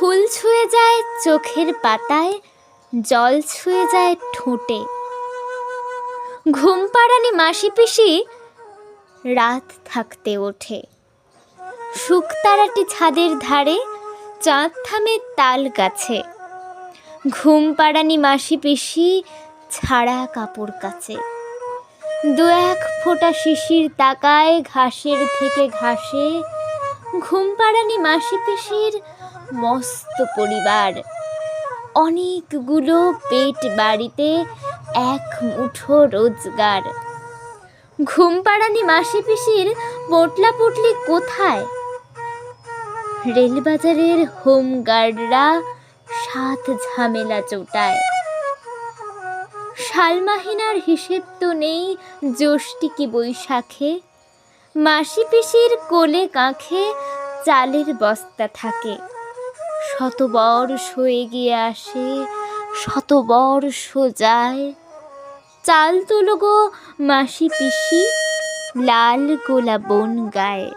ফুল ছুঁয়ে যায় চোখের পাতায়, জল ছুঁয়ে যায় ঠোঁটে। ঘুম পাড়ানি মাসি পিসি রাত থাকতে ওঠে। শুকতারাটি ছাদের ধারে, চাঁদ থামে তাল গাছে। ঘুম পাড়ানি মাসি পিসি ছাড়া কাপড় কাচে। দু এক ফোঁটা শিশির তাকায় ঘাসের থেকে ঘাসে। ঘুম পাড়ানি মাসি পিসির মস্ত পরিবার, অনেকগুলো পেট বাড়িতে এক মুঠো রোজগার। ঘুম পাড়ানি মাসি পিসির পোটলা পুটলি কোথায়? রেলবাজারের হোমগার্ডরা সাত ঝামেলা চোটায়। শালমাহিনার হিসেব তো নেই জ্যৈষ্ঠী কি বৈশাখে। মাসি পিসির কোলে কাঁখে চালের বস্তা থাকে। শতবর্ষ এগিয়ে আসে, শতবর্ষ যায়। চাল তোলো গো মাসি পিসি, লাল গোলা বন গায়ে।